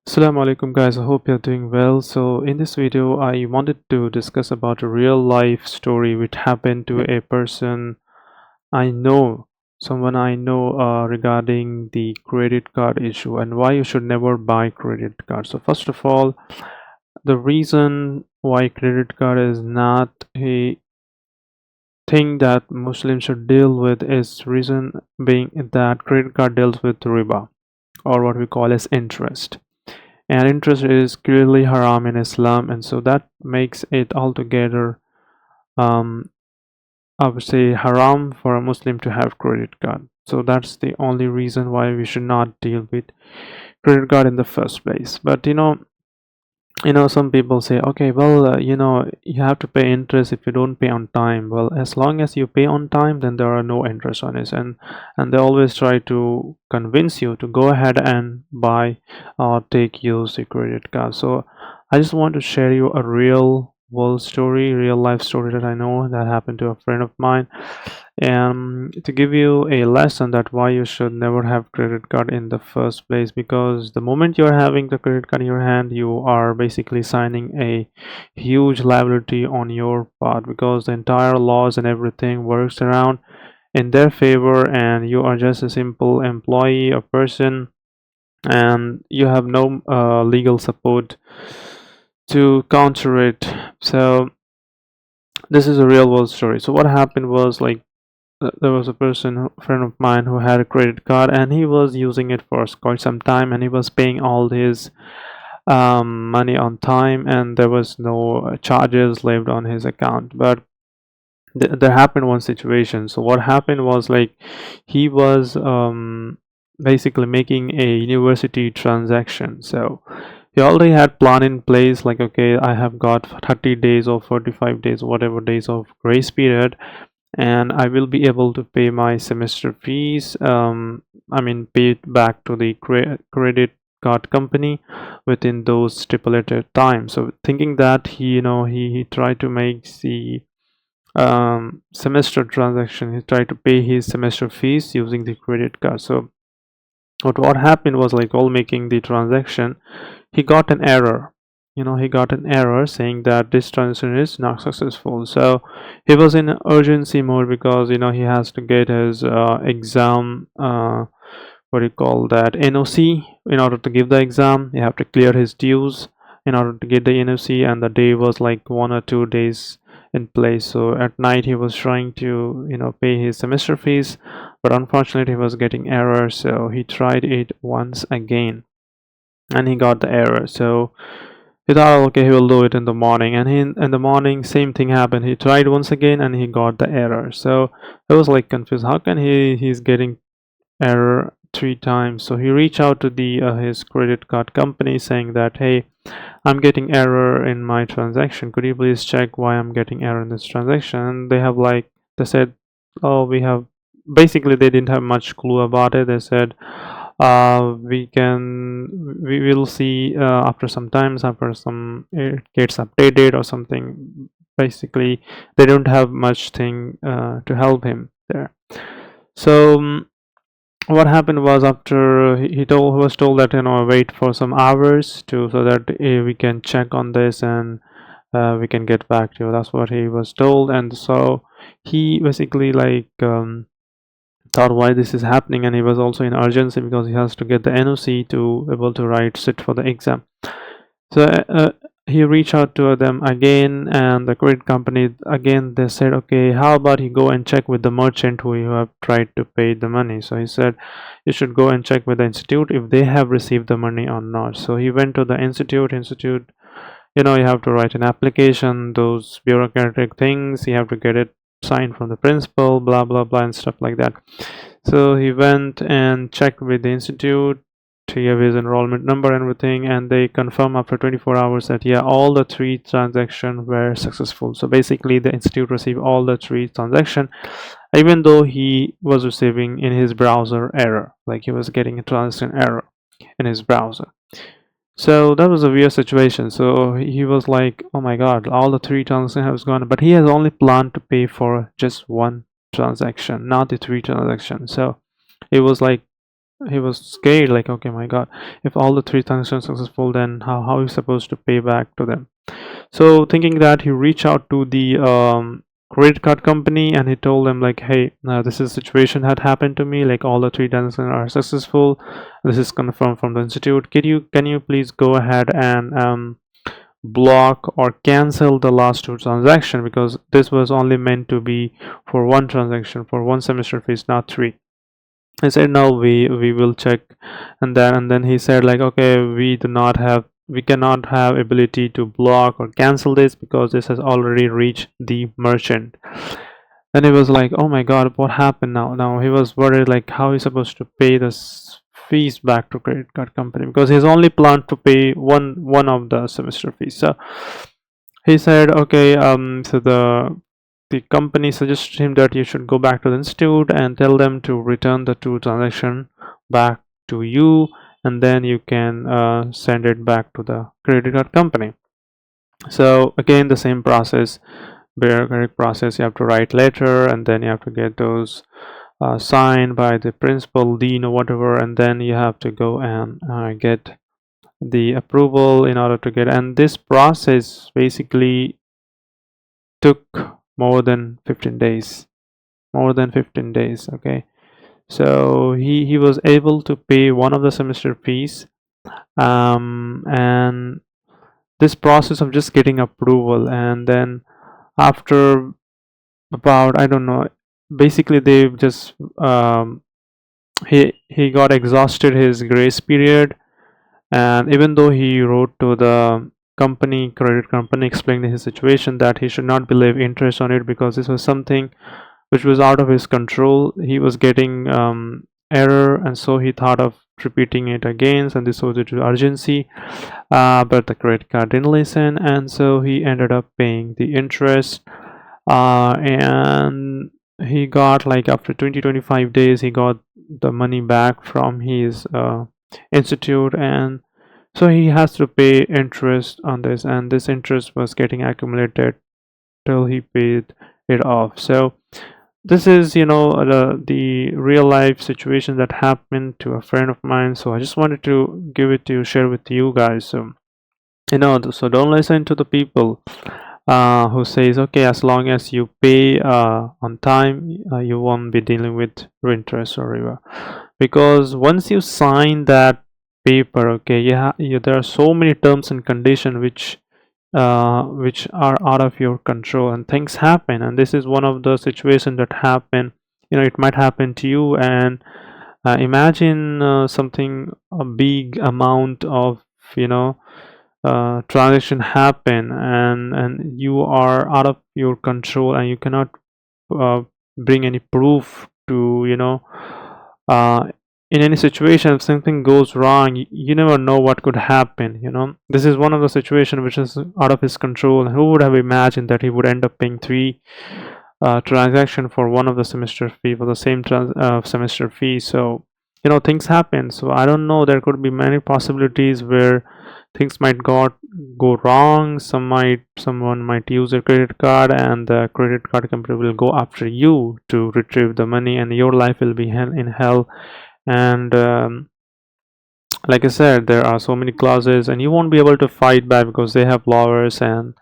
Assalamu alaikum guys, I hope you're doing well. So in this video I wanted to discuss about a real life story which happened to a person I know, someone I know regarding the credit card issue and why you should never buy credit cards. So first of all, the reason why credit card is not a thing that Muslims should deal with is reason being that credit card deals with riba, or what we call as interest, and interest is clearly haram in Islam, and so that makes it altogether, um, I would say, haram for a Muslim to have credit card. So that's the only reason why we should not deal with credit card in the first place. But some people say, okay, well, you have to pay interest if you don't pay on time. Well, as long as you pay on time, then there are no interest on it, and they always try to convince you to go ahead and buy or take use the credit card. So I just want to share you a real world story, real life story that I know that happened to a friend of mine, and to give you a lesson that why you should never have credit card in the first place, because the moment you're having the credit card in your hand, you are basically signing a huge liability on your part, because the entire laws and everything works around in their favor, and you are just a simple employee or person, and you have no legal support to counter it. So this is a real world story. So what happened was, like, there was a friend of mine, who had a credit card, and he was using it for quite some time, and he was paying all his money on time, and there was no charges left on his account. But there happened one situation. So what happened was, like, he was basically making a university transaction. So he already had plan in place, like, okay, I have got 30 days or 45 days, whatever days of grace period, and I will be able to pay my semester fees. I mean, pay it back to the credit card company within those stipulated time. So thinking that he tried to make the semester transaction. He tried to pay his semester fees using the credit card. So what happened was, like, while making the transaction, he got an error. He got an error saying that this transaction is not successful. So he was in urgency mode, because he has to get his exam, what do you call that, NOC. In order to give the exam, you have to clear his dues in order to get the NOC, and the day was like 1 or 2 days in place. So at night he was trying to pay his semester fees, but unfortunately he was getting error. So he tried it once again, and he got the error. So he thought, okay, he will do it in the morning, and in the morning, same thing happened. He tried once again, and he got the error. So I was like confused, how can he's getting error 3 times? So he reached out to the his credit card company, saying that, hey, I'm getting error in my transaction, could you please check why I'm getting error in this transaction? And they said, oh, we have, basically they didn't have much clue about it. They said, we will see after some times, after some it gets updated or something. Basically they don't have much thing to help him there. So what happened was, after he was told that, wait for some hours to, so that we can check on this, and we can get back to you. That's what he was told. And so he basically, like, thought why this is happening, and he was also in urgency because he has to get the NOC to able to sit for the exam. So he reached out to them again, and the credit company again, they said, okay, how about you go and check with the merchant who you have tried to pay the money. So he said, you should go and check with the institute if they have received the money or not. So he went to the institute. You have to write an application, those bureaucratic things, you have to get it signed from the principal, blah blah blah, and stuff like that. So he went and checked with the institute. He gave his enrollment number and everything, and they confirm after 24 hours that, yeah, all the 3 transactions were successful. So basically the institute received all the 3 transactions, even though he was receiving in his browser error, like he was getting a transaction error in his browser. So that was a weird situation. So he was like, oh my god, all the 3 transactions have gone, but he has only planned to pay for just one transaction, not the 3 transactions. So it was like he was scared, like, okay, my god, if all the three transactions successful, then how is supposed to pay back to them? So thinking that, he reached out to the credit card company, and he told them like, hey, this is a situation that happened to me, like all the three transactions are successful, this is confirmed from the institute, can you please go ahead and block or cancel the last two transactions, because this was only meant to be for one transaction, for one semester fees, not three. I said no, we will check. And then he said like, okay, we cannot have ability to block or cancel this because this has already reached the merchant. Then he was like, oh my god, what happened now? He was worried like how he's supposed to pay this fees back to credit card company, because he's only planned to pay one of the semester fees. So he said, okay, so the company suggested him that you should go back to the institute and tell them to return the two transaction back to you, and then you can send it back to the credit card company. So again, the same process, bureaucratic process. You have to write letter, and then you have to get those signed by the principal, dean, or whatever, and then you have to go and get the approval in order to get. And this process basically took more than 15 days, okay. So he was able to pay one of the semester fees, and this process of just getting approval, and then after about, I don't know, basically they just he got exhausted his grace period. And even though he wrote to the credit company, explaining his situation, that he should not believe interest on it because this was something which was out of his control, he was getting error, and so he thought of repeating it again, and this was due to urgency. But the credit card didn't listen, and so he ended up paying the interest. And he got, like, after 20-25 days, he got the money back from his institute, and so he has to pay interest on this, and this interest was getting accumulated till he paid it off. So this is, the real life situation that happened to a friend of mine, so I just wanted to give it to you, share with you guys. So so don't listen to the people who says, okay, as long as you pay on time, you won't be dealing with interest or river. Because once you sign that paper, okay, there are so many terms and conditions which are out of your control, and things happen, and this is one of the situations that happen. It might happen to you. And imagine something, a big amount of, transaction happen, and you are out of your control, and you cannot uh, bring any proof to, uh, in any situation. If something goes wrong, you never know what could happen. This is one of the situation which is out of his control, and who would have imagined that he would end up paying three transaction for one of the semester fee, for the same semester fee. So things happen. So I don't know, there could be many possibilities where things might go wrong. Someone might use a credit card, and the credit card company will go after you to retrieve the money, and your life will be in hell. And like I said, there are so many clauses, and you won't be able to fight back because they have lawyers, and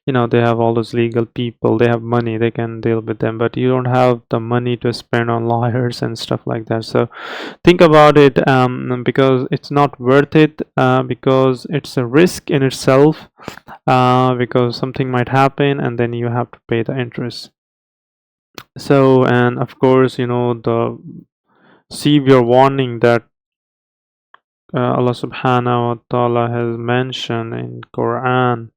they have all those legal people, they have money, they can deal with them, but you don't have the money to spend on lawyers and stuff like that. So think about it, because it's not worth it, because it's a risk in itself, because something might happen and then you have to pay the interest. So, and of course, the severe warning that Allah subhanahu wa ta'ala has mentioned in Quran.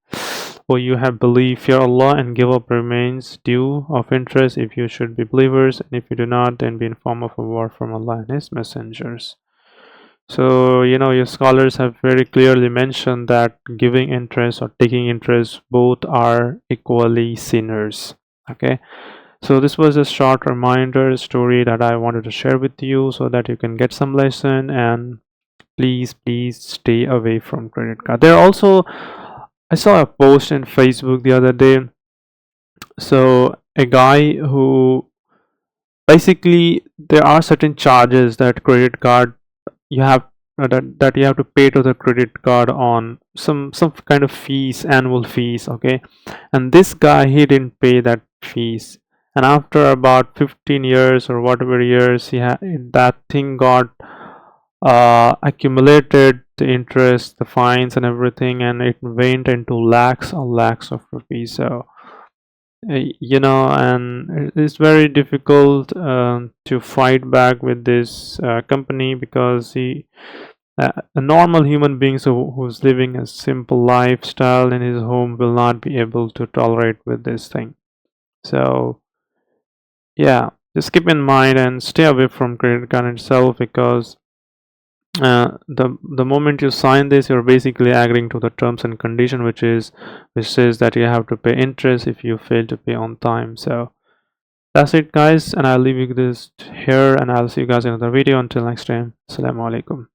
"O you have believed, fear Allah and give up remains due of interest if you should be believers, and if you do not, then be informed of a word from Allah and His messengers." So your scholars have very clearly mentioned that giving interest or taking interest, both are equally sinners. Okay, so this was a short reminder story that I wanted to share with you, so that you can get some lesson. And please stay away from credit card. There also, I saw a post in Facebook the other day. So a guy who, basically, there are certain charges that credit card you have that you have to pay to the credit card on some kind of fees, annual fees, okay? And this guy, he didn't pay that fees, and after about 15 years or whatever years, that thing got accumulated, the interest, the fines and everything, and it went into lakhs and lakhs of rupees. So and it's very difficult to fight back with this company, because a normal human being who's living a simple lifestyle in his home will not be able to tolerate with this thing. So yeah, just keep in mind and stay away from credit card itself, because the moment you sign this, you're basically agreeing to the terms and condition, which says that you have to pay interest if you fail to pay on time. So that's it, guys, and I'll leave you this here, and I'll see you guys in another video. Until next time, assalamu alaikum.